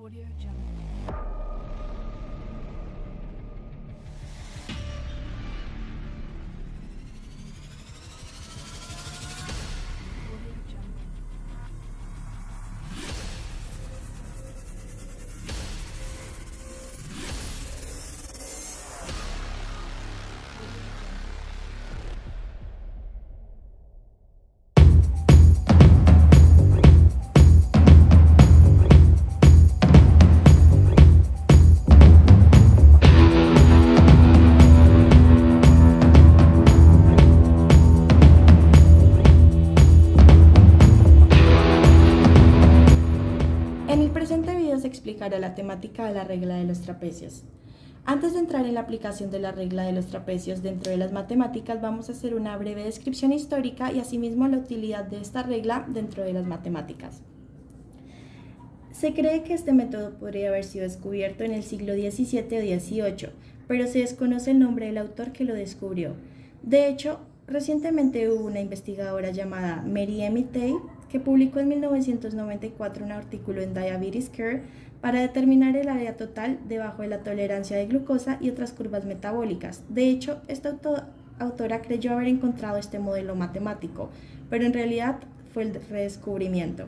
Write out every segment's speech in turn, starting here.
Audio Jungle. Audio Jungle. En el presente video se explicará la temática de la regla de los trapecios. Antes de entrar en la aplicación de la regla de los trapecios dentro de las matemáticas, vamos a hacer una breve descripción histórica y asimismo la utilidad de esta regla dentro de las matemáticas. Se cree que este método podría haber sido descubierto en el siglo XVII o XVIII, pero se desconoce el nombre del autor que lo descubrió. De hecho, recientemente hubo una investigadora llamada Mary Emmett Tay que publicó en 1994 un artículo en Diabetes Care para determinar el área total debajo de la tolerancia de glucosa y otras curvas metabólicas. De hecho, esta autora creyó haber encontrado este modelo matemático, pero en realidad fue el redescubrimiento.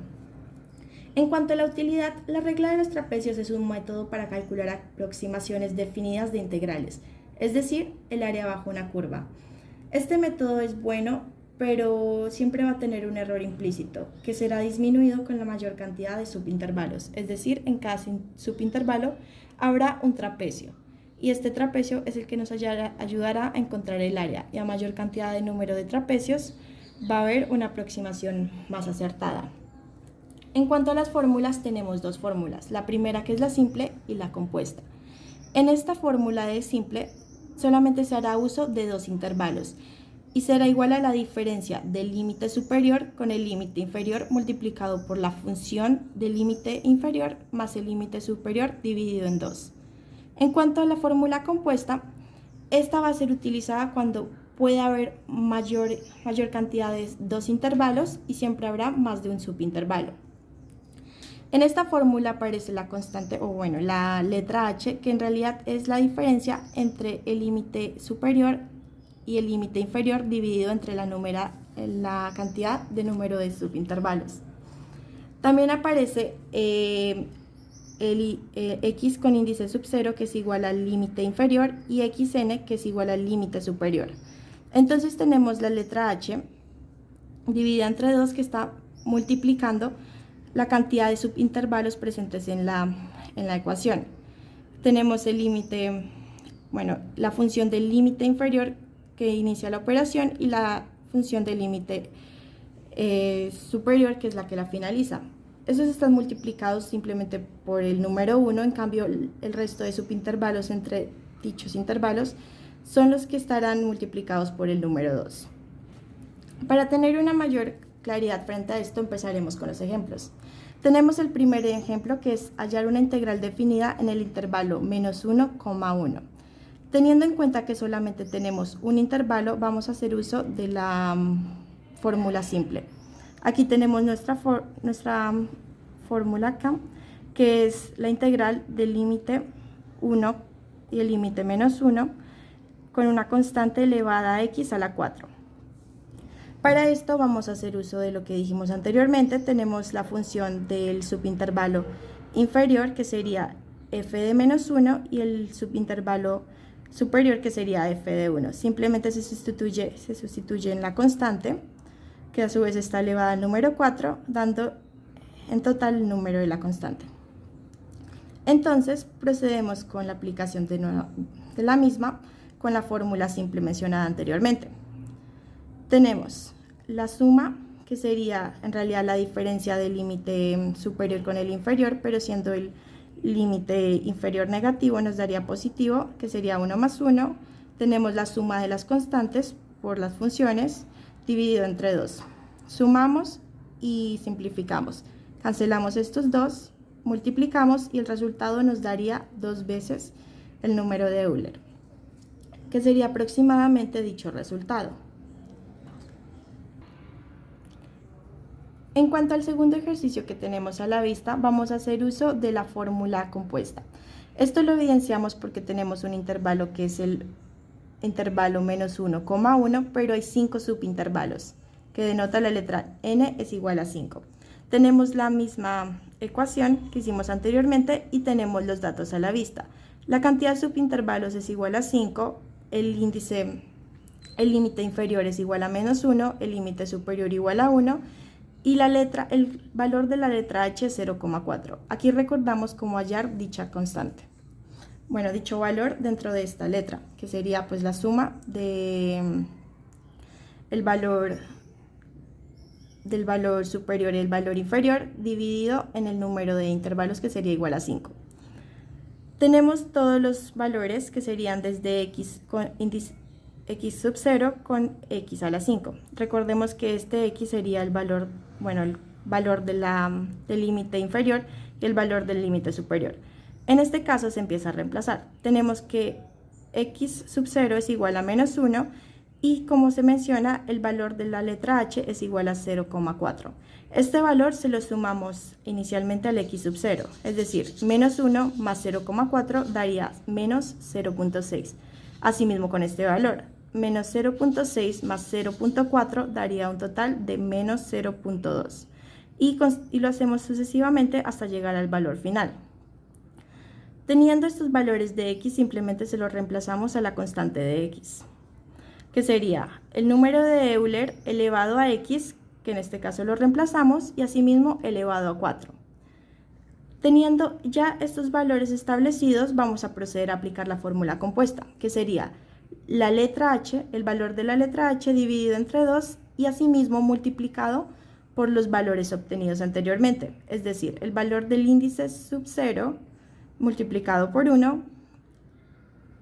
En cuanto a la utilidad, la regla de los trapecios es un método para calcular aproximaciones definidas de integrales, es decir, el área bajo una curva. Este método es bueno, pero siempre va a tener un error implícito, que será disminuido con la mayor cantidad de subintervalos, es decir, en cada subintervalo habrá un trapecio, y este trapecio es el que nos ayudará a encontrar el área, y a mayor cantidad de número de trapecios va a haber una aproximación más acertada. En cuanto a las fórmulas, tenemos dos fórmulas, la primera que es la simple y la compuesta. En esta fórmula de simple solamente se hará uso de dos intervalos y será igual a la diferencia del límite superior con el límite inferior multiplicado por la función del límite inferior más el límite superior dividido en 2. En cuanto a la fórmula compuesta, esta va a ser utilizada cuando puede haber mayor cantidad de dos intervalos y siempre habrá más de un subintervalo. En esta fórmula aparece la constante, la letra h, que en realidad es la diferencia entre el límite superior y el límite inferior dividido entre la cantidad de número de subintervalos. También aparece x con índice sub 0, que es igual al límite inferior, y xn, que es igual al límite superior. Entonces tenemos la letra h dividida entre 2, que está multiplicando la cantidad de subintervalos presentes en la ecuación. Tenemos el límite, la función del límite inferior que inicia la operación y la función del límite superior, que es la que la finaliza. Esos están multiplicados simplemente por el número 1, en cambio el resto de subintervalos entre dichos intervalos son los que estarán multiplicados por el número 2. Para tener una mayor claridad frente a esto, empezaremos con los ejemplos. Tenemos el primer ejemplo, que es hallar una integral definida en el intervalo menos 1,1. Teniendo en cuenta que solamente tenemos un intervalo, vamos a hacer uso de la fórmula simple. Aquí tenemos nuestra fórmula acá, que es la integral del límite 1 y el límite menos 1 con una constante elevada a x a la 4. Para esto vamos a hacer uso de lo que dijimos anteriormente. Tenemos la función del subintervalo inferior, que sería f de menos 1, y el subintervalo superior, que sería f de 1. Simplemente se sustituye en la constante, que a su vez está elevada al número 4, dando en total el número de la constante. Entonces procedemos con la aplicación de la misma con la fórmula simple mencionada anteriormente. Tenemos la suma, que sería en realidad la diferencia del límite superior con el inferior, pero siendo el límite inferior negativo nos daría positivo, que sería 1 más 1. Tenemos la suma de las constantes por las funciones dividido entre 2. Sumamos y simplificamos. Cancelamos estos dos, multiplicamos y el resultado nos daría 2 veces el número de Euler, que sería aproximadamente dicho resultado. En cuanto al segundo ejercicio que tenemos a la vista, vamos a hacer uso de la fórmula compuesta. Esto lo evidenciamos porque tenemos un intervalo que es el intervalo menos 1,1, pero hay 5 subintervalos, que denota la letra n es igual a 5. Tenemos la misma ecuación que hicimos anteriormente y tenemos los datos a la vista. La cantidad de subintervalos es igual a 5, el límite inferior es igual a menos 1, el límite superior igual a 1 y el valor de la letra h es 0,4. Aquí recordamos cómo hallar dicha constante. Bueno, dicho valor dentro de esta letra, que sería pues la suma de el valor del valor superior y el valor inferior dividido en el número de intervalos, que sería igual a 5. Tenemos todos los valores que serían desde x con índice x sub 0 con x a la 5. Recordemos que este x sería el valor del límite inferior y el valor del límite superior. En este caso se empieza a reemplazar. Tenemos que x sub 0 es igual a menos 1 y, como se menciona, el valor de la letra h es igual a 0,4. Este valor se lo sumamos inicialmente al x sub 0, es decir, menos 1 más 0,4 daría menos 0,6. Asimismo con este valor, menos 0,6 más 0,4 daría un total de menos 0,2. Y lo hacemos sucesivamente hasta llegar al valor final. Teniendo estos valores de x, simplemente se los reemplazamos a la constante de x, que sería el número de Euler elevado a x, que en este caso lo reemplazamos, y asimismo elevado a 4. Teniendo ya estos valores establecidos, vamos a proceder a aplicar la fórmula compuesta, que sería la letra h, el valor de la letra h dividido entre 2 y asimismo multiplicado por los valores obtenidos anteriormente, es decir, el valor del índice sub 0 multiplicado por 1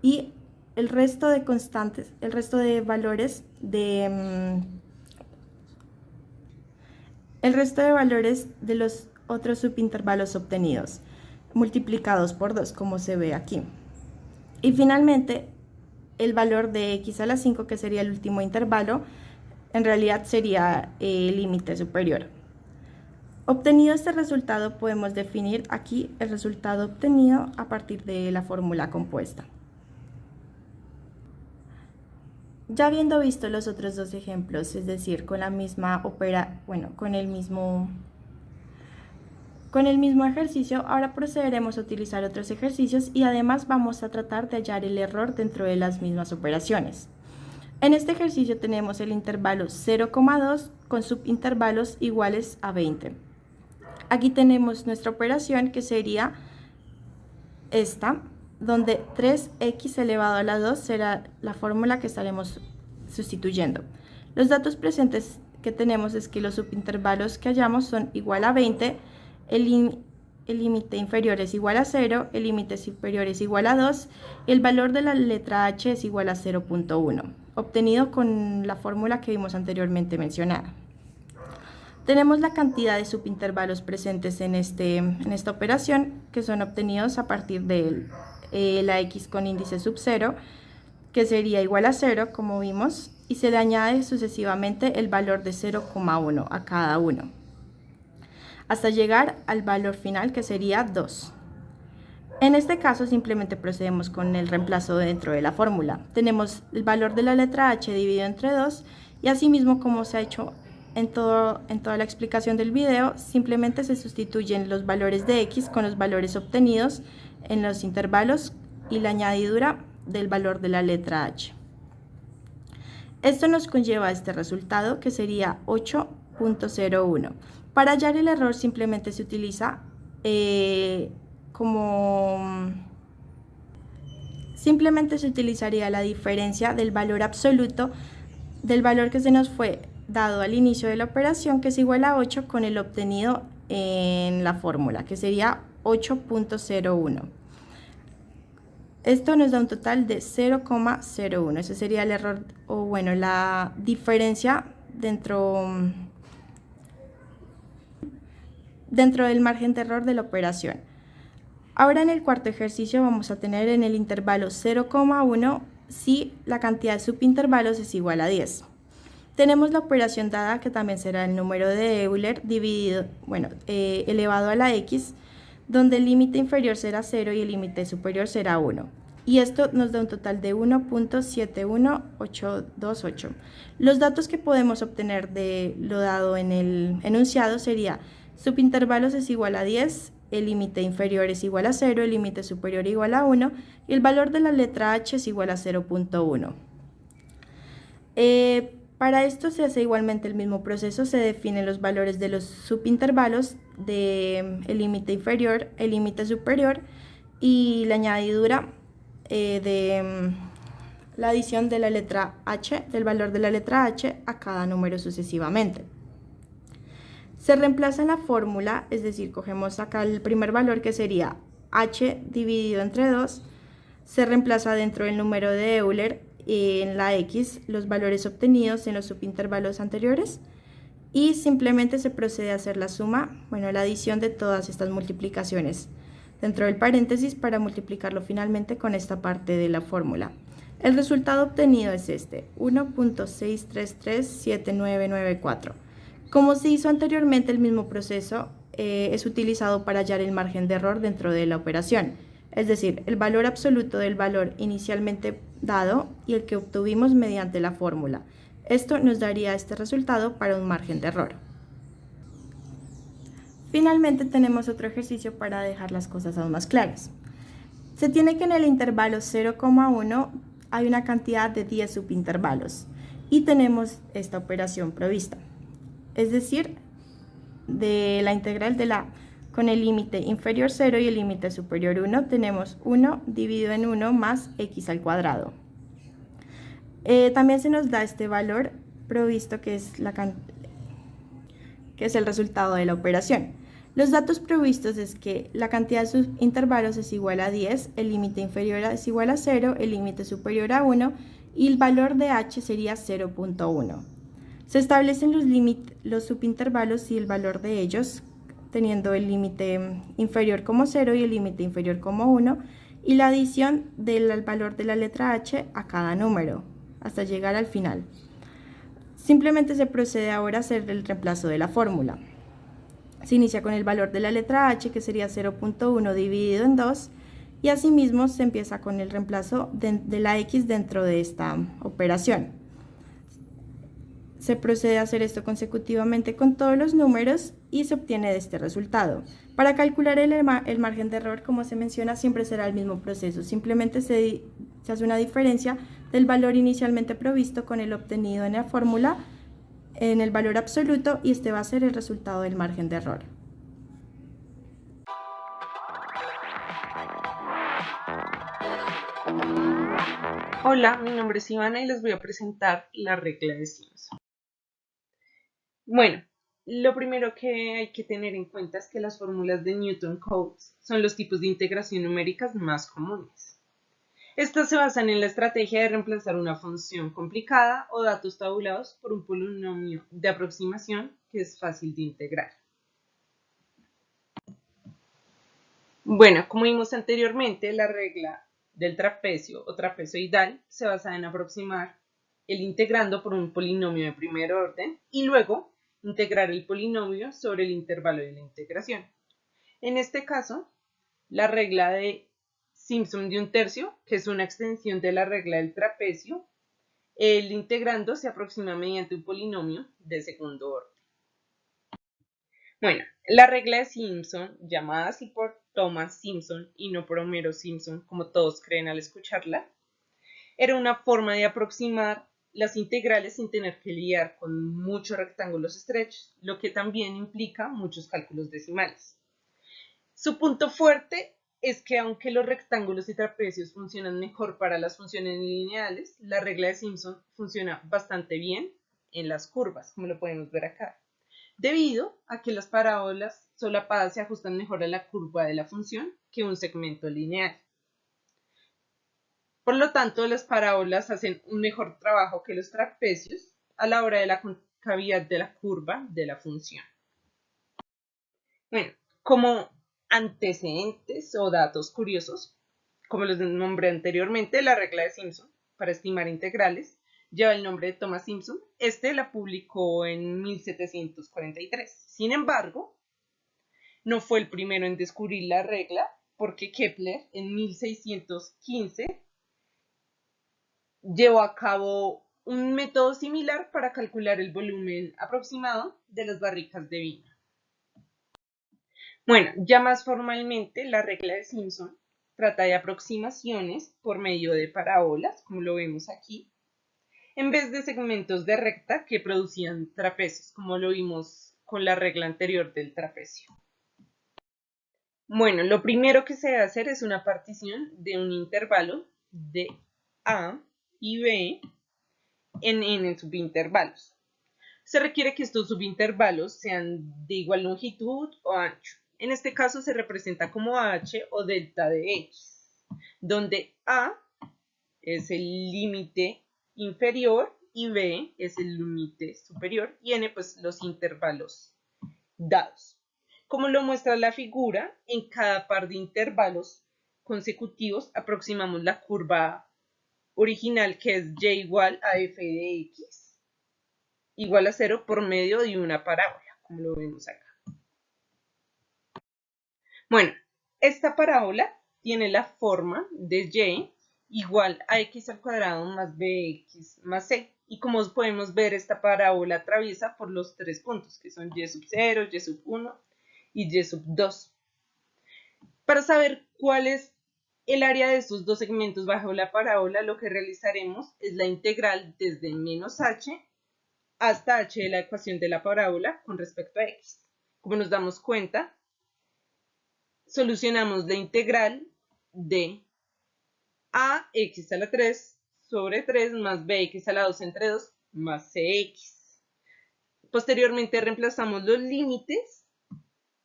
y el resto de constantes, el resto de valores de los otros subintervalos obtenidos multiplicados por 2, como se ve aquí. Y finalmente el valor de x a la 5, que sería el último intervalo, en realidad sería el límite superior. Obtenido este resultado, podemos definir aquí el resultado obtenido a partir de la fórmula compuesta. Ya habiendo visto los otros dos ejemplos, es decir, con el mismo ejercicio, ahora procederemos a utilizar otros ejercicios y además vamos a tratar de hallar el error dentro de las mismas operaciones. En este ejercicio tenemos el intervalo 0,2 con subintervalos iguales a 20. Aquí tenemos nuestra operación, que sería esta, donde 3x elevado a la 2 será la fórmula que estaremos sustituyendo. Los datos presentes que tenemos es que los subintervalos que hallamos son igual a 20, el límite inferior es igual a 0, el límite superior es igual a 2 y el valor de la letra h es igual a 0,1, obtenido con la fórmula que vimos anteriormente mencionada. Tenemos la cantidad de subintervalos presentes en esta operación, que son obtenidos a partir de la x con índice sub 0, que sería igual a 0, como vimos, y se le añade sucesivamente el valor de 0,1 a cada uno, hasta llegar al valor final, que sería 2. En este caso simplemente procedemos con el reemplazo dentro de la fórmula. Tenemos el valor de la letra h dividido entre 2 y asimismo, como se ha hecho en toda la explicación del video, simplemente se sustituyen los valores de x con los valores obtenidos en los intervalos y la añadidura del valor de la letra h. Esto nos conlleva a este resultado, que sería 8,01. Para hallar el error simplemente se utiliza simplemente se utilizaría la diferencia del valor absoluto del valor que se nos fue dado al inicio de la operación, que es igual a 8, con el obtenido en la fórmula, que sería 8,01. Esto nos da un total de 0,01. Ese sería el error, la diferencia dentro del margen de error de la operación. Ahora en el cuarto ejercicio vamos a tener en el intervalo 0,1 si la cantidad de subintervalos es igual a 10. Tenemos la operación dada, que también será el número de Euler elevado a la x, donde el límite inferior será 0 y el límite superior será 1. Y esto nos da un total de 1.71828. Los datos que podemos obtener de lo dado en el enunciado sería: subintervalos es igual a 10, el límite inferior es igual a 0, el límite superior igual a 1 y el valor de la letra h es igual a 0.1. Para esto se hace igualmente el mismo proceso, se definen los valores de los subintervalos del límite inferior, el límite superior y la añadidura de la adición de la letra h, del valor de la letra h a cada número sucesivamente. Se reemplaza en la fórmula, es decir, cogemos acá el primer valor que sería h dividido entre 2, se reemplaza dentro del número de Euler en la x los valores obtenidos en los subintervalos anteriores y simplemente se procede a hacer la suma, la adición de todas estas multiplicaciones dentro del paréntesis para multiplicarlo finalmente con esta parte de la fórmula. El resultado obtenido es este, 1.6337994. Como se hizo anteriormente, el mismo proceso es utilizado para hallar el margen de error dentro de la operación, es decir, el valor absoluto del valor inicialmente dado y el que obtuvimos mediante la fórmula. Esto nos daría este resultado para un margen de error. Finalmente tenemos otro ejercicio para dejar las cosas aún más claras. Se tiene que en el intervalo 0,1 hay una cantidad de 10 subintervalos y tenemos esta operación provista. Es decir, de la integral con el límite inferior 0 y el límite superior 1 tenemos 1 dividido en 1 más x al cuadrado. También se nos da este valor provisto que es el resultado de la operación. Los datos provistos es que la cantidad de subintervalos es igual a 10, el límite inferior es igual a 0, el límite superior a 1 y el valor de h sería 0.1. Se establecen los subintervalos y el valor de ellos, teniendo el límite inferior como 0 y el límite inferior como 1, y la adición del valor de la letra h a cada número, hasta llegar al final. Simplemente se procede ahora a hacer el reemplazo de la fórmula. Se inicia con el valor de la letra h, que sería 0.1 dividido en 2, y asimismo se empieza con el reemplazo de la x dentro de esta operación. Se procede a hacer esto consecutivamente con todos los números y se obtiene este resultado. Para calcular el margen de error, como se menciona, siempre será el mismo proceso. Simplemente se hace una diferencia del valor inicialmente provisto con el obtenido en la fórmula en el valor absoluto y este va a ser el resultado del margen de error. Hola, mi nombre es Ivana y les voy a presentar la regla de Simpson. Bueno, lo primero que hay que tener en cuenta es que las fórmulas de Newton-Cotes son los tipos de integración numéricas más comunes. Estas se basan en la estrategia de reemplazar una función complicada o datos tabulados por un polinomio de aproximación que es fácil de integrar. Bueno, como vimos anteriormente, la regla del trapecio o trapezoidal se basa en aproximar el integrando por un polinomio de primer orden y luego integrar el polinomio sobre el intervalo de la integración. En este caso, la regla de Simpson de un tercio, que es una extensión de la regla del trapecio, el integrando se aproxima mediante un polinomio de segundo orden. Bueno, la regla de Simpson, llamada así por Thomas Simpson y no por Homero Simpson, como todos creen al escucharla, era una forma de aproximar las integrales sin tener que lidiar con muchos rectángulos estrechos, lo que también implica muchos cálculos decimales. Su punto fuerte es que aunque los rectángulos y trapecios funcionan mejor para las funciones lineales, la regla de Simpson funciona bastante bien en las curvas, como lo podemos ver acá, debido a que las parábolas solapadas se ajustan mejor a la curva de la función que un segmento lineal. Por lo tanto, las parábolas hacen un mejor trabajo que los trapecios a la hora de la concavidad de la curva de la función. Bueno, como antecedentes o datos curiosos, como los nombré anteriormente, la regla de Simpson para estimar integrales lleva el nombre de Thomas Simpson. Este la publicó en 1743. Sin embargo, no fue el primero en descubrir la regla, porque Kepler en 1615 llevó a cabo un método similar para calcular el volumen aproximado de las barricas de vino. Bueno, ya más formalmente, la regla de Simpson trata de aproximaciones por medio de parábolas, como lo vemos aquí, en vez de segmentos de recta que producían trapecios, como lo vimos con la regla anterior del trapecio. Bueno, lo primero que se debe hacer es una partición de un intervalo de A y B en n subintervalos. Se requiere que estos subintervalos sean de igual longitud o ancho. En este caso se representa como h o delta de x, donde a es el límite inferior y b es el límite superior y n pues los intervalos dados. Como lo muestra la figura, en cada par de intervalos consecutivos aproximamos la curva original, que es y igual a f de x igual a 0 por medio de una parábola, como lo vemos acá. Bueno, esta parábola tiene la forma de y igual a x al cuadrado más bx más c. Y como podemos ver, esta parábola atraviesa por los tres puntos, que son y sub 0, y sub 1 y y sub 2. Para saber cuál es el área de estos dos segmentos bajo la parábola, lo que realizaremos es la integral desde menos h hasta h de la ecuación de la parábola con respecto a x. Como nos damos cuenta, solucionamos la integral de ax a la 3 sobre 3 más bx a la 2 entre 2 más cx. Posteriormente reemplazamos los límites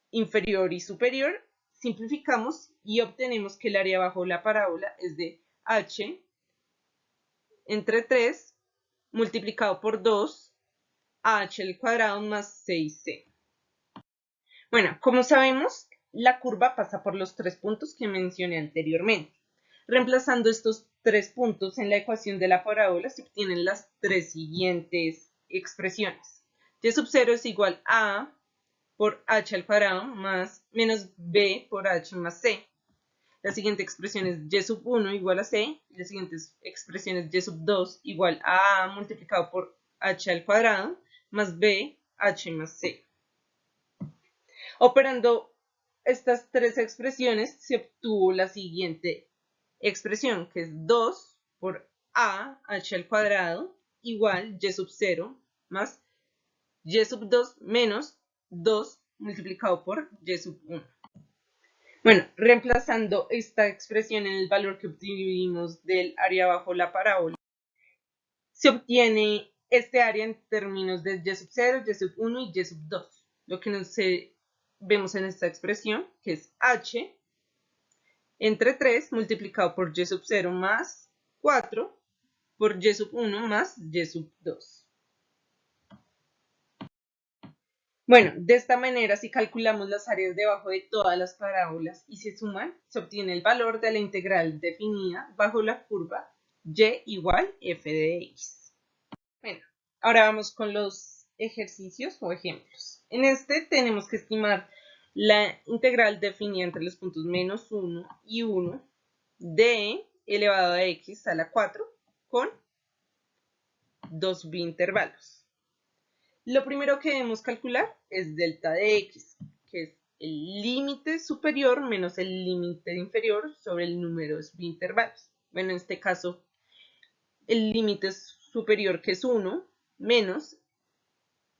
inferior y superior, simplificamos y obtenemos que el área bajo la parábola es de h entre 3 multiplicado por 2 h al cuadrado más 6c. Bueno, como sabemos, la curva pasa por los tres puntos que mencioné anteriormente. Reemplazando estos tres puntos en la ecuación de la parábola se obtienen las tres siguientes expresiones. Y sub 0 es igual a A por h al cuadrado más menos b por h más c. La siguiente expresión es y sub 1 igual a c. Y la siguiente expresión es y sub 2 igual a multiplicado por h al cuadrado más b h más c. Operando estas tres expresiones se obtuvo la siguiente expresión, que es 2 por a h al cuadrado igual y sub 0 más y sub 2 menos 2 multiplicado por y sub 1. Bueno, reemplazando esta expresión en el valor que obtuvimos del área bajo la parábola, se obtiene este área en términos de y sub 0, y sub 1 y y sub 2. Lo que vemos en esta expresión, que es h entre 3 multiplicado por y sub 0 más 4 por y sub 1 más y sub 2. Bueno, de esta manera, si calculamos las áreas debajo de todas las parábolas y se suman, se obtiene el valor de la integral definida bajo la curva y igual f de x. Bueno, ahora vamos con los ejercicios o ejemplos. En este tenemos que estimar la integral definida entre los puntos menos 1 y 1 de elevado a x a la 4 con dos subintervalos. Lo primero que debemos calcular es delta de x, que es el límite superior menos el límite inferior sobre el número de subintervalos. Bueno, en este caso, el límite superior, que es 1, menos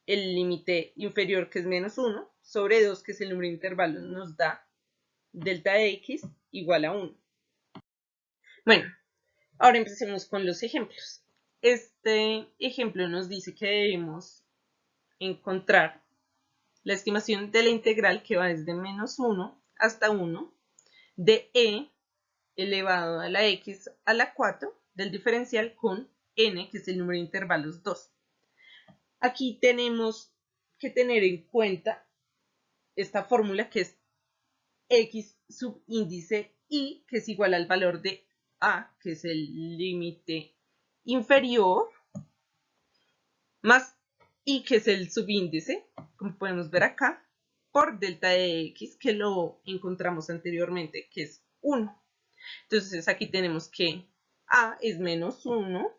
el límite inferior, que es menos 1, sobre 2, que es el número de intervalos, nos da delta de x igual a 1. Bueno, ahora empecemos con los ejemplos. Este ejemplo nos dice que debemos encontrar la estimación de la integral que va desde menos 1 hasta 1 de e elevado a la x a la 4 del diferencial con n, que es el número de intervalos 2. Aquí tenemos que tener en cuenta esta fórmula, que es x subíndice y, que es igual al valor de a, que es el límite inferior, más y, que es el subíndice, como podemos ver acá, por delta de x, que lo encontramos anteriormente, que es 1. Entonces aquí tenemos que a es menos 1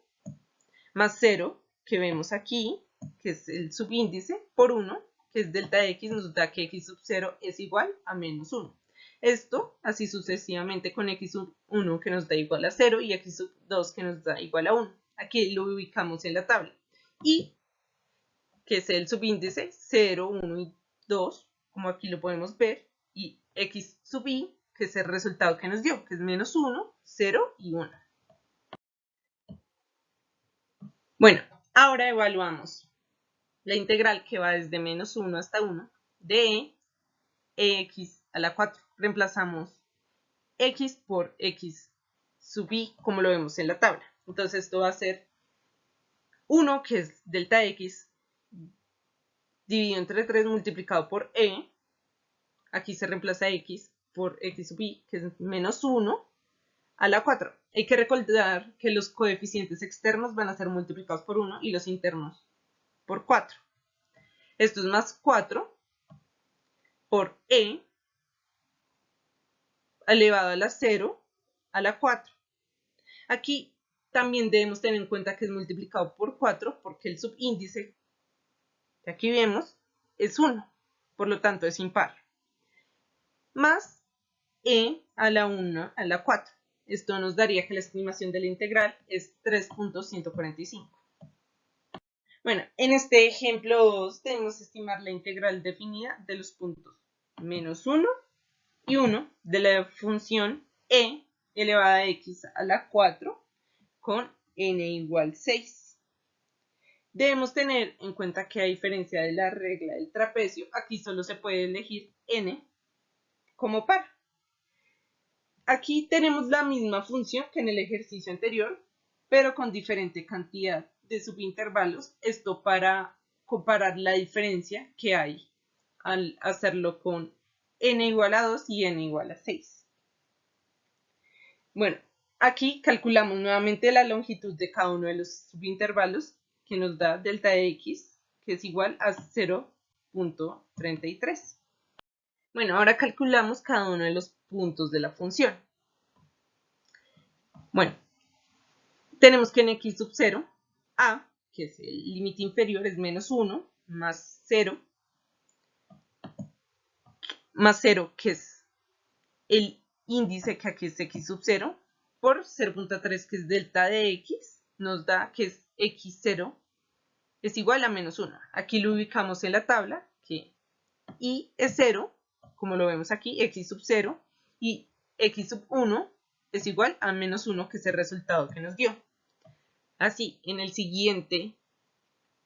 más 0, que vemos aquí, que es el subíndice, por 1, que es delta de x, nos da que x sub 0 es igual a menos 1. Esto así sucesivamente con x sub 1 que nos da igual a 0 y x sub 2 que nos da igual a 1. Aquí lo ubicamos en la tabla. Y que es el subíndice 0, 1 y 2, como aquí lo podemos ver, y x sub i, que es el resultado que nos dio, que es menos 1, 0 y 1. Bueno, ahora evaluamos la integral que va desde menos 1 hasta 1 de ex a la 4. Reemplazamos x por x sub i, como lo vemos en la tabla. Entonces esto va a ser 1, que es delta x, dividido entre 3 multiplicado por e. Aquí se reemplaza x por x sub i, que es menos 1 a la 4. Hay que recordar que los coeficientes externos van a ser multiplicados por 1 y los internos por 4. Esto es más 4 por e elevado a la 0 a la 4. Aquí también debemos tener en cuenta que es multiplicado por 4 porque el subíndice que aquí vemos es 1, por lo tanto es impar. Más e a la 1 a la 4. Esto nos daría que la estimación de la integral es 3.145. Bueno, en este ejemplo 2 debemos estimar la integral definida de los puntos menos 1 y 1 de la función e elevada a x a la 4 con n igual 6. Debemos tener en cuenta que a diferencia de la regla del trapecio, aquí solo se puede elegir n como par. Aquí tenemos la misma función que en el ejercicio anterior, pero con diferente cantidad de subintervalos. Esto para comparar la diferencia que hay al hacerlo con n igual a 2 y n igual a 6. Bueno, aquí calculamos nuevamente la longitud de cada uno de los subintervalos, que nos da delta de x, que es igual a 0.33. Bueno, ahora calculamos cada uno de los puntos de la función. Bueno, tenemos que en x sub 0, a, que es el límite inferior, es menos 1, más 0, que es el índice, que aquí es x sub 0, por 0.3, que es delta de x, nos da que es x0 es igual a menos 1. Aquí lo ubicamos en la tabla, que y es 0, como lo vemos aquí, x sub 0, y x sub 1 es igual a menos 1, que es el resultado que nos dio. Así, en el siguiente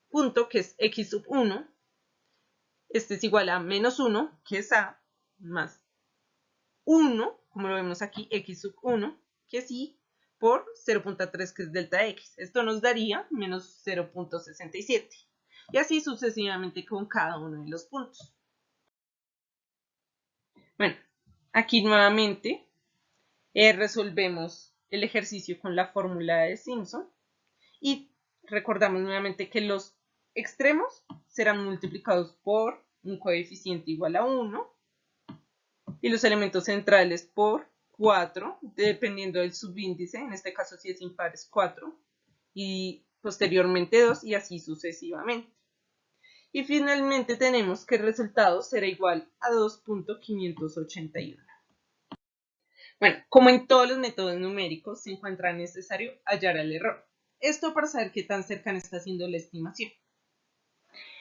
punto, que es x sub 1, este es igual a menos 1, que es a, más 1, como lo vemos aquí, x sub 1, que es y, por 0.3, que es delta x. Esto nos daría menos 0.67. Y así sucesivamente con cada uno de los puntos. Bueno, aquí nuevamente resolvemos el ejercicio con la fórmula de Simpson y recordamos nuevamente que los extremos serán multiplicados por un coeficiente igual a 1 y los elementos centrales por 4, dependiendo del subíndice. En este caso, si es impar, es 4, y posteriormente 2, y así sucesivamente. Y finalmente tenemos que el resultado será igual a 2.581. Bueno, como en todos los métodos numéricos, se encuentra necesario hallar el error. Esto para saber qué tan cercana está siendo la estimación.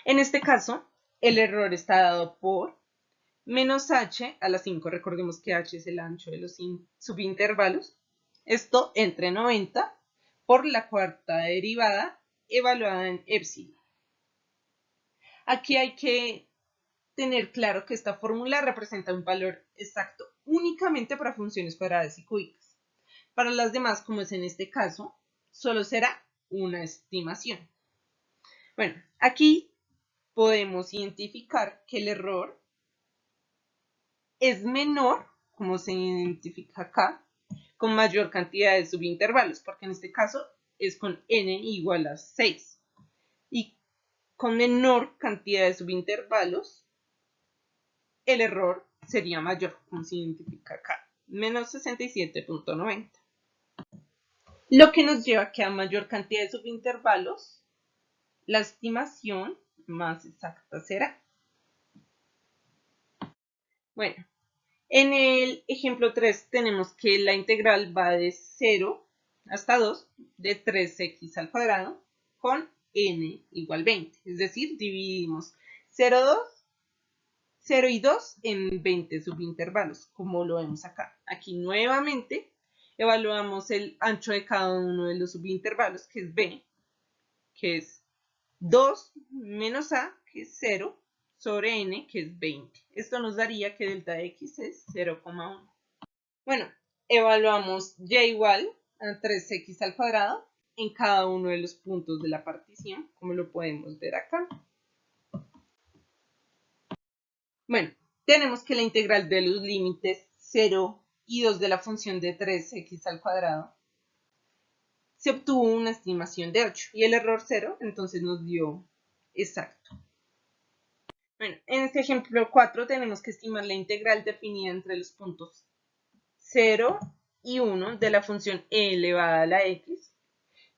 En este caso, el error está dado por menos h a la 5. Recordemos que h es el ancho de los subintervalos. Esto entre 90 por la cuarta derivada evaluada en epsilon. Aquí hay que tener claro que esta fórmula representa un valor exacto únicamente para funciones cuadradas y cúbicas. Para las demás, como es en este caso, solo será una estimación. Bueno, aquí podemos identificar que el error es menor, como se identifica acá, con mayor cantidad de subintervalos, porque en este caso es con n igual a 6. Y con menor cantidad de subintervalos, el error sería mayor, como se identifica acá, menos 67.90. Lo que nos lleva a que a mayor cantidad de subintervalos, la estimación más exacta será. Bueno, en el ejemplo 3 tenemos que la integral va de 0 hasta 2 de 3x al cuadrado con n igual 20. Es decir, dividimos 0, 0 y 2 en 20 subintervalos, como lo vemos acá. Aquí nuevamente evaluamos el ancho de cada uno de los subintervalos, que es b, que es 2 menos a, que es 0, sobre n, que es 20. Esto nos daría que delta de x es 0,1. Bueno, evaluamos y igual a 3x al cuadrado en cada uno de los puntos de la partición, como lo podemos ver acá. Bueno, tenemos que la integral de los límites 0 y 2 de la función de 3x al cuadrado se obtuvo una estimación de 8 y el error 0 entonces nos dio exacto. Bueno, en este ejemplo 4 tenemos que estimar la integral definida entre los puntos 0 y 1 de la función e elevada a la x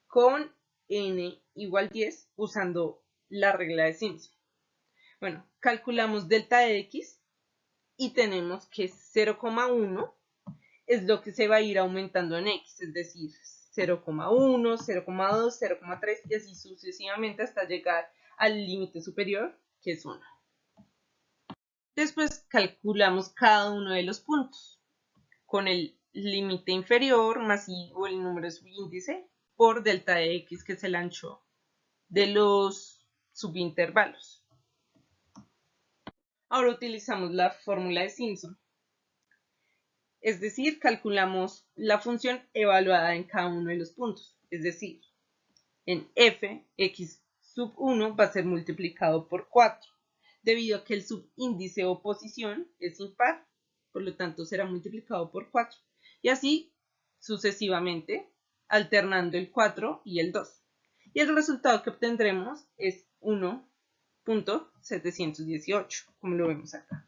con n igual 10 usando la regla de Simpson. Bueno, calculamos delta de x y tenemos que 0,1 es lo que se va a ir aumentando en x, es decir, 0,1, 0,2, 0,3 y así sucesivamente hasta llegar al límite superior, que es 1. Después calculamos cada uno de los puntos con el límite inferior más i o el número de subíndice por delta de x, que es el ancho de los subintervalos. Ahora utilizamos la fórmula de Simpson. Es decir, calculamos la función evaluada en cada uno de los puntos. Es decir, en f, x sub 1 va a ser multiplicado por 4, debido a que el subíndice o posición es impar, por lo tanto será multiplicado por 4. Y así sucesivamente, alternando el 4 y el 2. Y el resultado que obtendremos es 1.718, como lo vemos acá.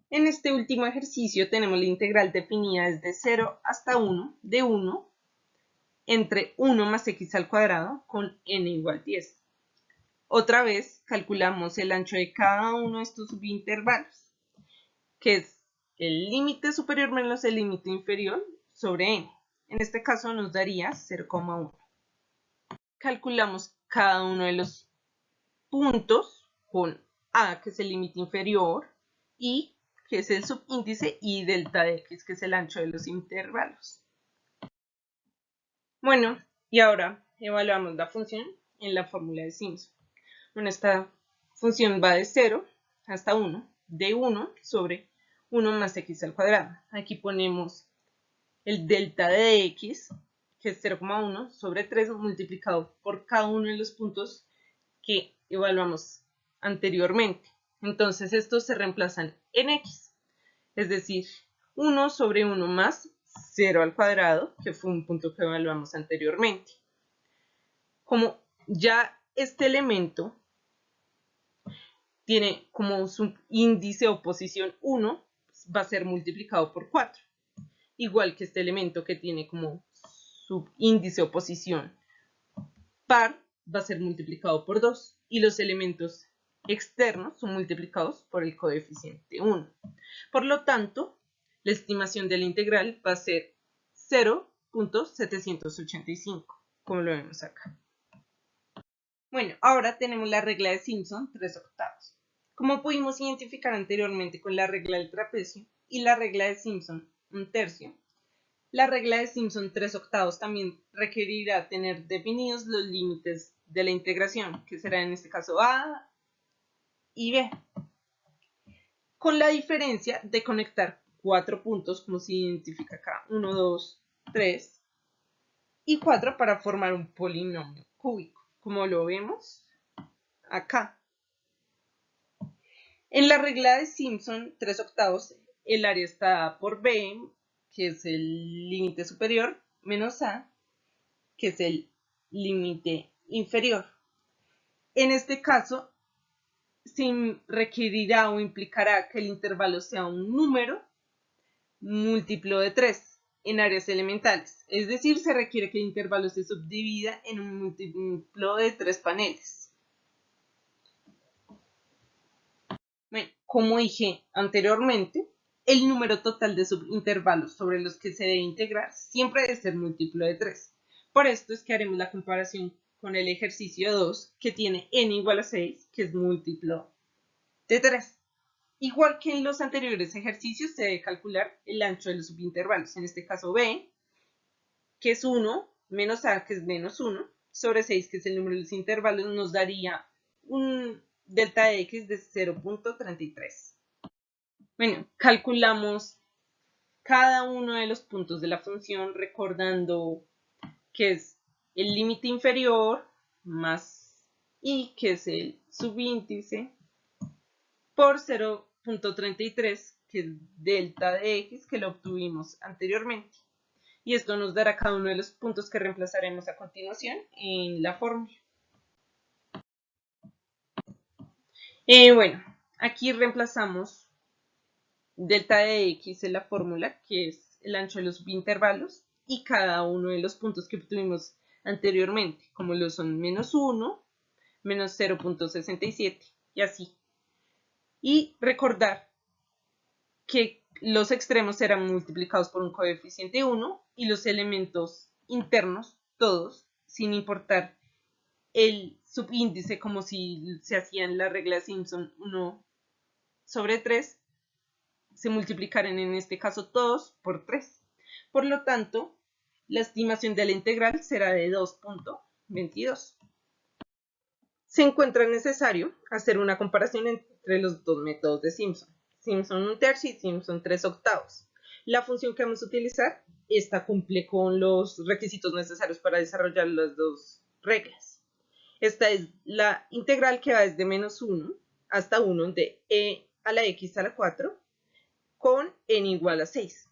En este último ejercicio tenemos la integral definida desde 0 hasta 1 de 1 entre 1 más x al cuadrado con n igual 10. Otra vez calculamos el ancho de cada uno de estos subintervalos, que es el límite superior menos el límite inferior sobre n. En este caso nos daría 0,1. Calculamos cada uno de los puntos con a, que es el límite inferior, y que es el subíndice, y delta de x, que es el ancho de los intervalos. Bueno, y ahora evaluamos la función en la fórmula de Simpson. Bueno, esta función va de 0 hasta 1, de 1 sobre 1 más x al cuadrado. Aquí ponemos el delta de x, que es 0,1 sobre 3 multiplicado por cada uno de los puntos que evaluamos anteriormente. Entonces estos se reemplazan en x, es decir, 1 sobre 1 más 0 al cuadrado, que fue un punto que evaluamos anteriormente. Como ya este elemento tiene como subíndice o posición 1, va a ser multiplicado por 4. Igual que este elemento que tiene como subíndice o posición par, va a ser multiplicado por 2. Y los elementos externos son multiplicados por el coeficiente 1. Por lo tanto, la estimación de la integral va a ser 0.785, como lo vemos acá. Bueno, ahora tenemos la regla de Simpson 3/8. Como pudimos identificar anteriormente con la regla del trapecio y la regla de Simpson 1/3, la regla de Simpson 3/8 también requerirá tener definidos los límites de la integración, que será en este caso a y b, con la diferencia de conectar 4 puntos, como se identifica acá, 1, 2, 3 y 4 para formar un polinomio cúbico, como lo vemos acá. En la regla de Simpson 3/8, el área está dada por b, que es el límite superior, menos a, que es el límite inferior. En este caso, se requerirá o implicará que el intervalo sea un número múltiplo de 3 en áreas elementales. Es decir, se requiere que el intervalo se subdivida en un múltiplo de 3 paneles. Bueno, como dije anteriormente, el número total de subintervalos sobre los que se debe integrar siempre debe ser múltiplo de 3. Por esto es que haremos la comparación con el ejercicio 2, que tiene n igual a 6, que es múltiplo de 3. Igual que en los anteriores ejercicios, se debe calcular el ancho de los subintervalos. En este caso, b, que es 1, menos a, que es menos 1, sobre 6, que es el número de los intervalos, nos daría un delta de x de 0.33. Bueno, calculamos cada uno de los puntos de la función recordando que es el límite inferior más y, que es el subíndice, por 0.33, que es delta de x, que lo obtuvimos anteriormente. Y esto nos dará cada uno de los puntos que reemplazaremos a continuación en la fórmula. Bueno, aquí reemplazamos delta de x en la fórmula, que es el ancho de los subintervalos, y cada uno de los puntos que obtuvimos anteriormente, como lo son menos 1, menos 0.67 y así. Y recordar que los extremos serán multiplicados por un coeficiente 1 y los elementos internos, todos, sin importar el subíndice, como si se hacía en la regla de Simpson 1 sobre 3, se multiplicarán en este caso todos por 3. Por lo tanto, la estimación de la integral será de 2.22. Se encuentra necesario hacer una comparación entre los dos métodos de Simpson. Simpson 1/3 y Simpson 3/8. La función que vamos a utilizar, esta cumple con los requisitos necesarios para desarrollar las dos reglas. Esta es la integral que va desde menos 1 hasta 1 de e a la x a la 4 con n igual a 6.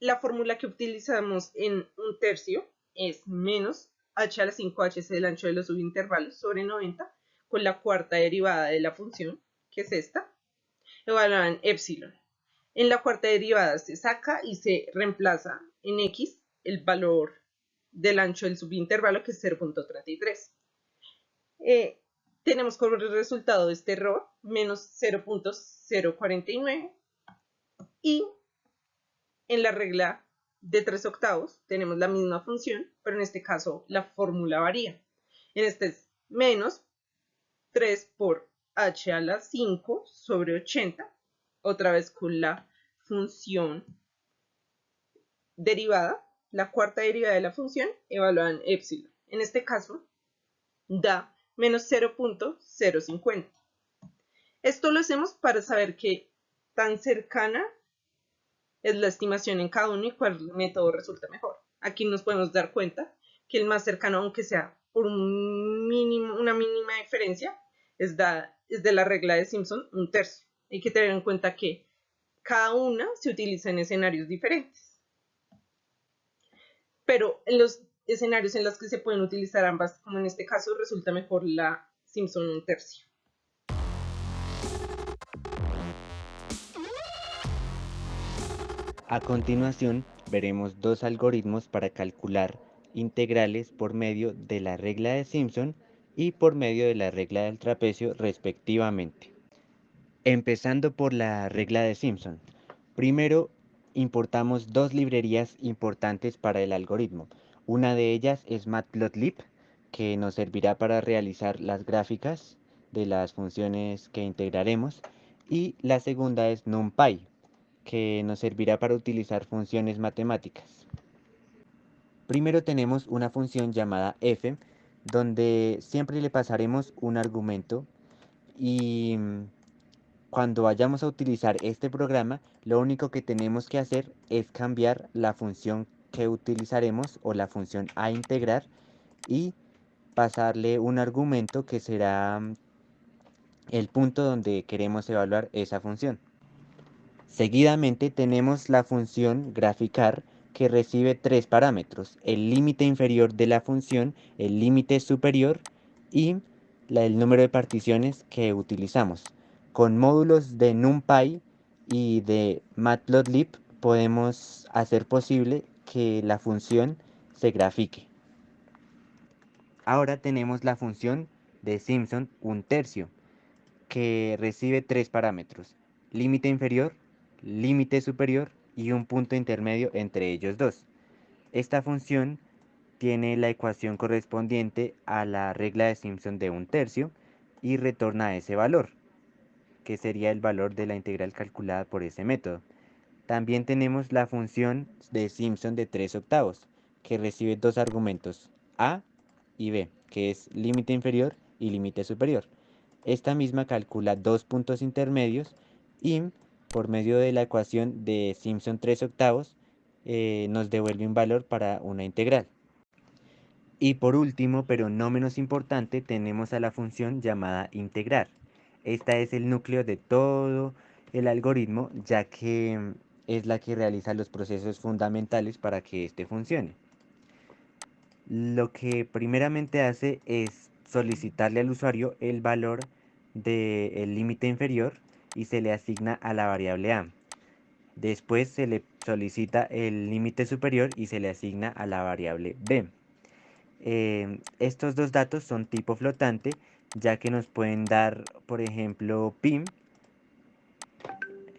La fórmula que utilizamos en 1/3 es menos h a la 5h, es el ancho de los subintervalos, sobre 90, con la cuarta derivada de la función, que es esta, evaluada en epsilon. En la cuarta derivada se saca y se reemplaza en x el valor del ancho del subintervalo, que es 0.33. Tenemos como resultado de este error menos 0.049, y en la regla de 3/8 tenemos la misma función, pero en este caso la fórmula varía. En este es menos 3 por h a la 5 sobre 80, otra vez con la función derivada, la cuarta derivada de la función evaluada en epsilon. En este caso da menos 0.050. Esto lo hacemos para saber qué tan cercana es la estimación en cada uno y cuál método resulta mejor. Aquí nos podemos dar cuenta que el más cercano, aunque sea por una mínima diferencia, es de la regla de Simpson 1/3. Hay que tener en cuenta que cada una se utiliza en escenarios diferentes. Pero en los escenarios en los que se pueden utilizar ambas, como en este caso, resulta mejor la Simpson 1/3. A continuación, veremos dos algoritmos para calcular integrales por medio de la regla de Simpson y por medio de la regla del trapecio, respectivamente. Empezando por la regla de Simpson. Primero, importamos dos librerías importantes para el algoritmo. Una de ellas es Matplotlib, que nos servirá para realizar las gráficas de las funciones que integraremos, y la segunda es NumPy, que nos servirá para utilizar funciones matemáticas. Primero tenemos una función llamada f, donde siempre le pasaremos un argumento, y cuando vayamos a utilizar este programa, lo único que tenemos que hacer es cambiar la función que utilizaremos o la función a integrar y pasarle un argumento que será el punto donde queremos evaluar esa función. Seguidamente tenemos la función graficar, que recibe tres parámetros: el límite inferior de la función, el límite superior y el número de particiones que utilizamos. Con módulos de NumPy y de Matplotlib podemos hacer posible que la función se grafique. Ahora tenemos la función de Simpson 1/3, que recibe tres parámetros: límite inferior, límite superior y un punto intermedio entre ellos dos. Esta función tiene la ecuación correspondiente a la regla de Simpson de 1/3 y retorna ese valor, que sería el valor de la integral calculada por ese método. También tenemos la función de Simpson de 3/8, que recibe dos argumentos, a y b, que es límite inferior y límite superior. Esta misma calcula dos puntos intermedios y, por medio de la ecuación de Simpson 3/8, nos devuelve un valor para una integral. Y por último, pero no menos importante, tenemos a la función llamada integrar. Esta es el núcleo de todo el algoritmo, ya que es la que realiza los procesos fundamentales para que éste funcione. Lo que primeramente hace es solicitarle al usuario el valor del límite inferior y se le asigna a la variable a. Después se le solicita el límite superior y se le asigna a la variable b. Estos dos datos son tipo flotante, ya que nos pueden dar, por ejemplo, pi,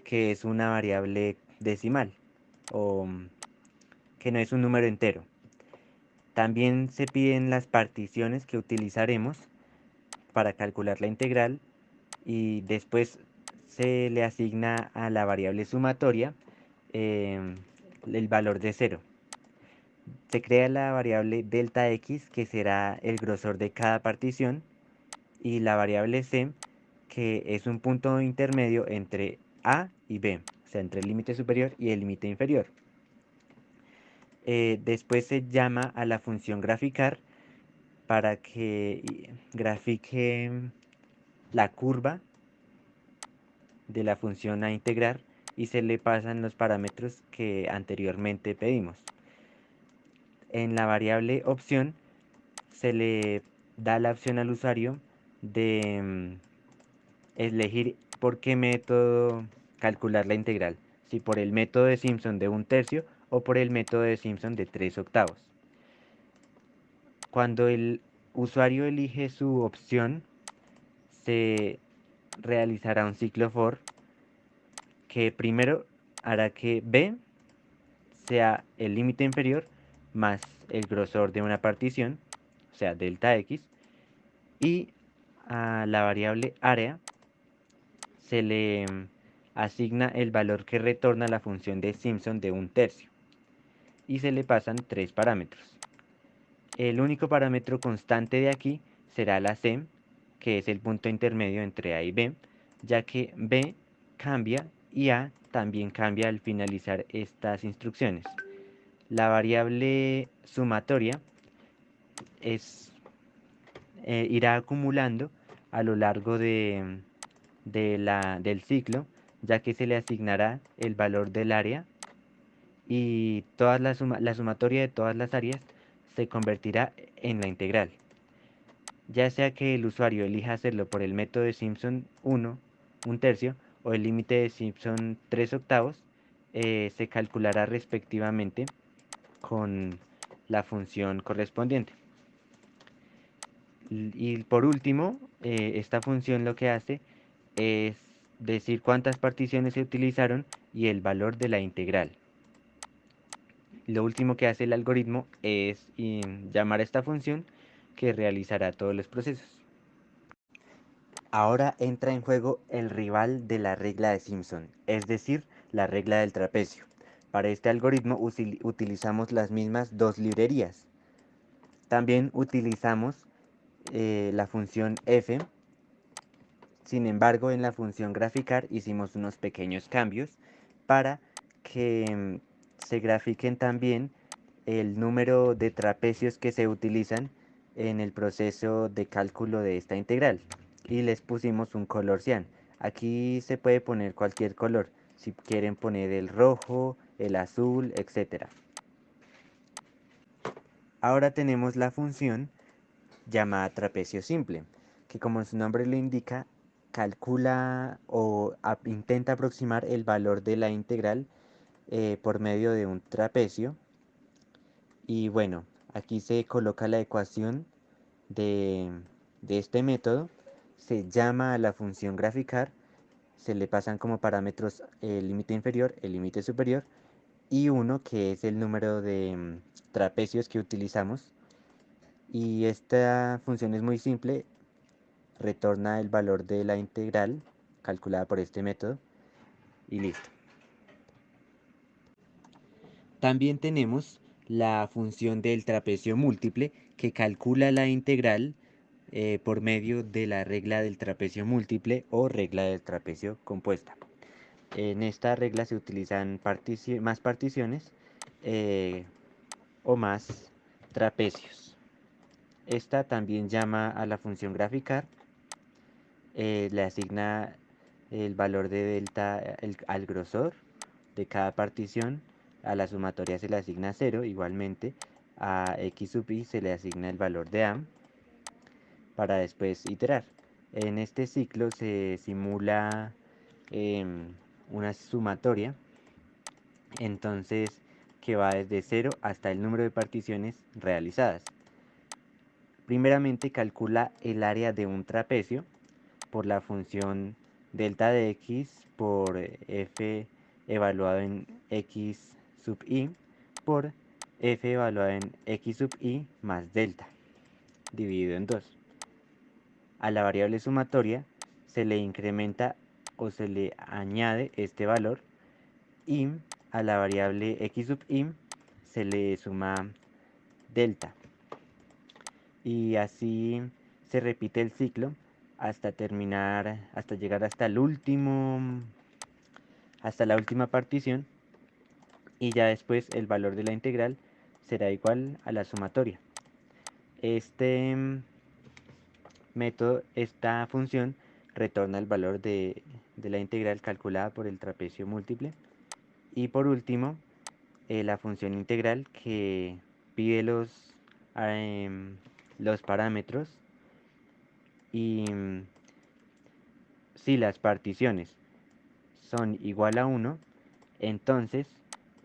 que es una variable decimal, o que no es un número entero. También se piden las particiones que utilizaremos para calcular la integral y después se le asigna a la variable sumatoria el valor de 0. Se crea la variable delta x, que será el grosor de cada partición, y la variable c, que es un punto intermedio entre a y b, o sea, entre el límite superior y el límite inferior. Después se llama a la función graficar para que grafique la curva de la función a integrar y se le pasan los parámetros que anteriormente pedimos. En la variable opción se le da la opción al usuario de elegir por qué método calcular la integral, si por el método de Simpson de 1/3 o por el método de Simpson de 3/8. Cuando el usuario elige su opción, se realizará un ciclo for que primero hará que b sea el límite inferior más el grosor de una partición, o sea, delta x, y a la variable área se le asigna el valor que retorna la función de Simpson de 1/3 y se le pasan tres parámetros. El único parámetro constante de aquí será la c, que es el punto intermedio entre a y b, ya que b cambia y a también cambia al finalizar estas instrucciones. La variable sumatoria irá acumulando a lo largo del ciclo, ya que se le asignará el valor del área y la sumatoria de todas las áreas se convertirá en la integral. Ya sea que el usuario elija hacerlo por el método de Simpson 1/3 o el límite de Simpson 3/8, se calculará respectivamente con la función correspondiente. Y por último, esta función lo que hace es decir cuántas particiones se utilizaron y el valor de la integral. Lo último que hace el algoritmo es llamar a esta función, que realizará todos los procesos. Ahora entra en juego el rival de la regla de Simpson, es decir, la regla del trapecio. Para este algoritmo utilizamos las mismas dos librerías. También utilizamos la función f. Sin embargo, en la función graficar hicimos unos pequeños cambios para que se grafiquen también el número de trapecios que se utilizan en el proceso de cálculo de esta integral, y les pusimos un color cian. Aquí se puede poner cualquier color, si quieren poner el rojo, el azul, etc. Ahora tenemos la función llamada trapecio simple. que, como su nombre lo indica, calcula o intenta aproximar el valor de la integral por medio de un trapecio. Y bueno, aquí se coloca la ecuación de, de este método, se llama a la función graficar, se le pasan como parámetros el límite inferior, el límite superior y uno, que es el número de trapecios que utilizamos. Y esta función es muy simple, retorna el valor de la integral calculada por este método y listo. También tenemos la función del trapecio múltiple, que calcula la integral por medio de la regla del trapecio múltiple o regla del trapecio compuesta. En esta regla se utilizan más particiones o más trapecios. Esta también llama a la función graficar, le asigna el valor de delta al grosor de cada partición, a la sumatoria se le asigna 0, igualmente a x sub i se le asigna el valor de a para después iterar. En este ciclo se simula una sumatoria, entonces, que va desde 0 hasta el número de particiones realizadas. Primeramente calcula el área de un trapecio por la función delta de x por f evaluado en x sub i por f evaluado en x sub i más delta dividido en 2. A la variable sumatoria se le incrementa o se le añade este valor, y a la variable x sub i se le suma delta. Y así se repite el ciclo hasta terminar, hasta llegar hasta la última partición, y ya después el valor de la integral será igual a la sumatoria. Este método, esta función, retorna el valor de la integral calculada por el trapecio múltiple. Y por último, la función integral, que pide los parámetros y si las particiones son igual a 1, entonces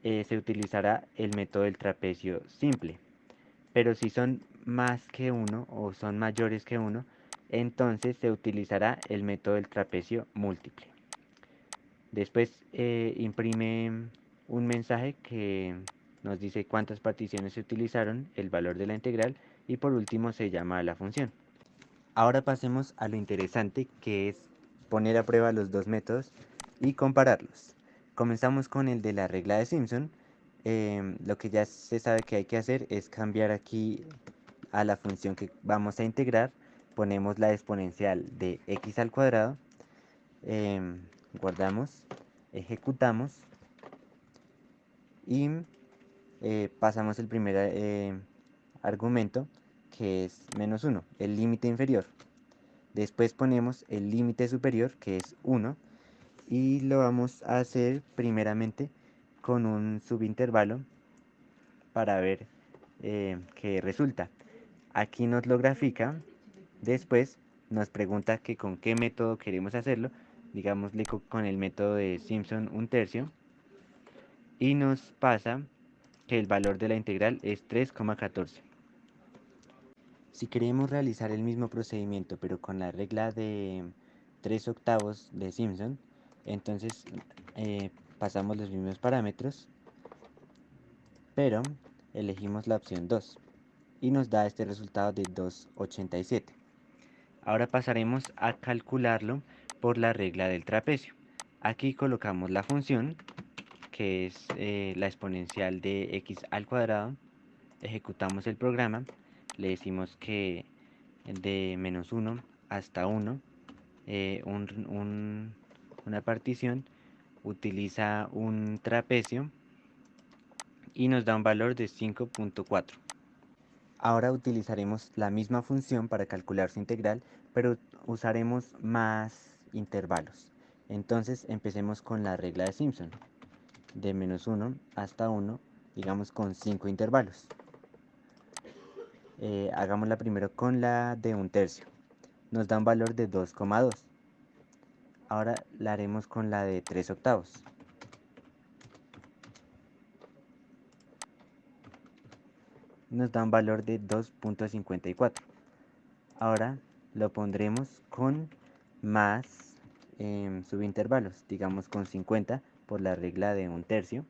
se utilizará el método del trapecio simple. Pero si son más que 1 o son mayores que 1, entonces se utilizará el método del trapecio múltiple. Después imprime un mensaje que nos dice cuántas particiones se utilizaron, el valor de la integral, y por último se llama a la función. Ahora pasemos a lo interesante, que es poner a prueba los dos métodos y compararlos. Comenzamos con el de la regla de Simpson. Lo que ya se sabe que hay que hacer es cambiar aquí a la función que vamos a integrar, ponemos la exponencial de x al cuadrado, guardamos, ejecutamos y pasamos el primer argumento, que es menos 1, el límite inferior. Después ponemos el límite superior, que es 1, y lo vamos a hacer primeramente con un subintervalo para ver qué resulta. Aquí nos lo grafica, después nos pregunta que con qué método queremos hacerlo, digámosle con el método de Simpson 1/3, y nos pasa que el valor de la integral es 3,14. Si queremos realizar el mismo procedimiento pero con la regla de 3/8 de Simpson, entonces pasamos los mismos parámetros, pero elegimos la opción 2 y nos da este resultado de 2,87. Ahora pasaremos a calcularlo por la regla del trapecio. Aquí colocamos la función, que es la exponencial de x al cuadrado, ejecutamos el programa, le decimos que de menos 1 hasta 1, una partición utiliza un trapecio y nos da un valor de 5,4. Ahora utilizaremos la misma función para calcular su integral, pero usaremos más intervalos. Entonces empecemos con la regla de Simpson, de menos 1 hasta 1, digamos con 5 intervalos. Hagámosla primero con la de 1/3. nos da un valor de 2,2. Ahora la haremos con la de 3 octavos. Nos da un valor de 2,54. Ahora lo pondremos con más subintervalos, digamos con 50 por la regla de 1/3.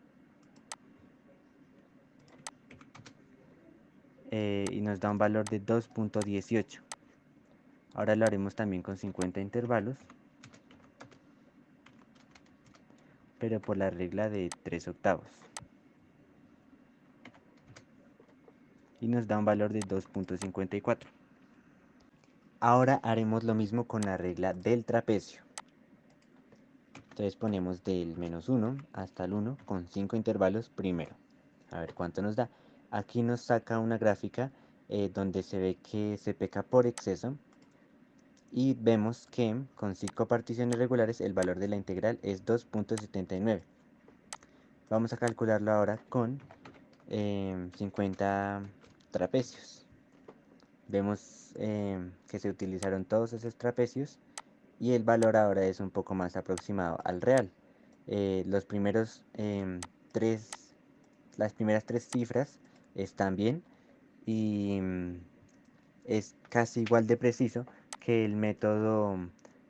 Y nos da un valor de 2,18. Ahora lo haremos también con 50 intervalos, pero por la regla de 3 octavos. Y nos da un valor de 2,54. Ahora haremos lo mismo con la regla del trapecio. Entonces ponemos del -1 hasta el 1 con 5 intervalos primero. A ver cuánto nos da. Aquí nos saca una gráfica donde se ve que se peca por exceso. Y vemos que con 5 particiones regulares el valor de la integral es 2,79. Vamos a calcularlo ahora con 50 trapecios. Vemos que se utilizaron todos esos trapecios y el valor ahora es un poco más aproximado al real. Los primeros las primeras tres cifras están bien y es casi igual de preciso que el método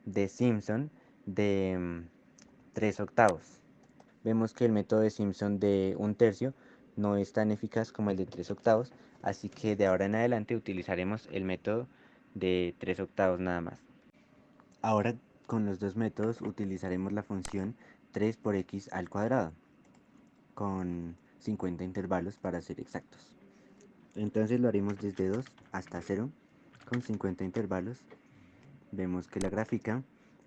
de Simpson de 3 octavos. Vemos que el método de Simpson de 1/3 no es tan eficaz como el de 3 octavos, así que de ahora en adelante utilizaremos el método de 3 octavos nada más. Ahora con los dos métodos utilizaremos la función 3 por x al cuadrado, con 50 intervalos para ser exactos. Entonces lo haremos desde 2 hasta 0, con 50 intervalos. Vemos que la gráfica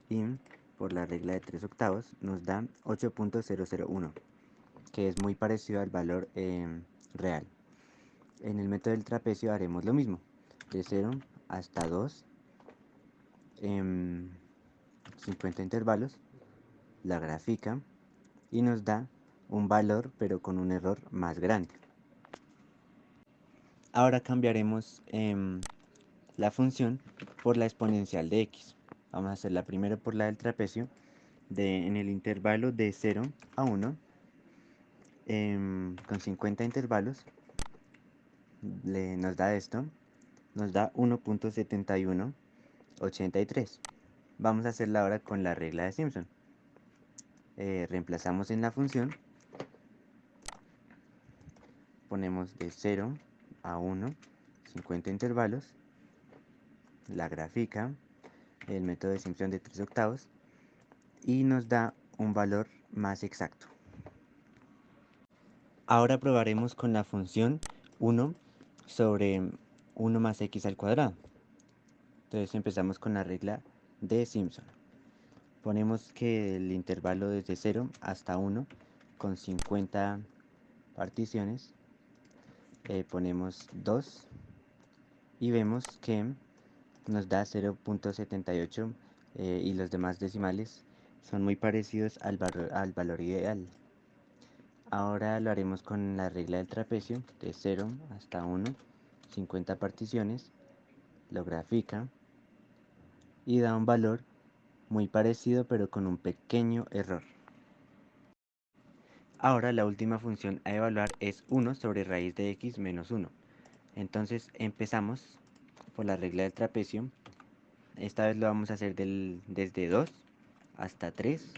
y por la regla de 3 octavos nos da 8,001, que es muy parecido al valor real. En el método del trapecio haremos lo mismo, de 0 hasta 2, 50 intervalos, la gráfica y nos da un valor pero con un error más grande. Ahora cambiaremos la función por la exponencial de x. Vamos a hacerla primero por la del trapecio, en el intervalo de 0 a 1, con 50 intervalos, nos da esto, nos da 1,7183. Vamos a hacerla ahora con la regla de Simpson. Reemplazamos en la función, ponemos de 0 a 1, 50 intervalos, la gráfica, el método de Simpson de 3 octavos, y nos da un valor más exacto. Ahora probaremos con la función 1 sobre 1 más x al cuadrado. Entonces empezamos con la regla de Simpson. Ponemos que el intervalo desde 0 hasta 1 con 50 particiones, ponemos 2 y vemos que nos da 0,78 y los demás decimales son muy parecidos al valor ideal. Ahora lo haremos con la regla del trapecio, de 0 hasta 1, 50 particiones, lo grafica y da un valor muy parecido pero con un pequeño error. Ahora la última función a evaluar es 1 sobre raíz de x menos 1. Entonces empezamos por la regla del trapecio. Esta vez lo vamos a hacer desde 2 hasta 3,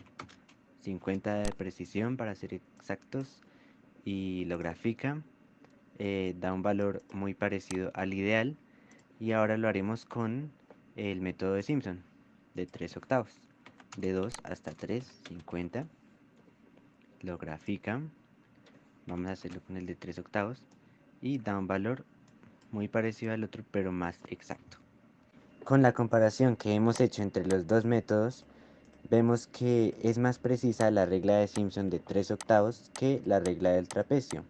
50 de precisión para ser exactos, y lo grafica, da un valor muy parecido al ideal. Y ahora lo haremos con el método de Simpson de 3 octavos, de 2 hasta 3, 50, lo grafica, vamos a hacerlo con el de 3 octavos y da un valor muy parecido al otro pero más exacto. Con la comparación que hemos hecho entre los dos métodos, vemos que es más precisa la regla de Simpson de 3 octavos que la regla del trapecio.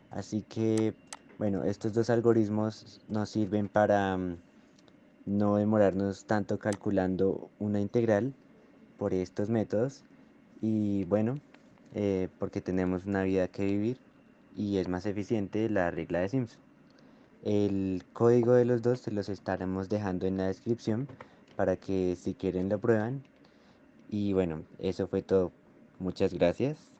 Así que, bueno, estos dos algoritmos nos sirven para no demorarnos tanto calculando una integral por estos métodos. Y bueno, porque tenemos una vida que vivir y es más eficiente la regla de Simpson. El código de los dos se los estaremos dejando en la descripción para que si quieren lo prueban. Y bueno, eso fue todo. Muchas gracias.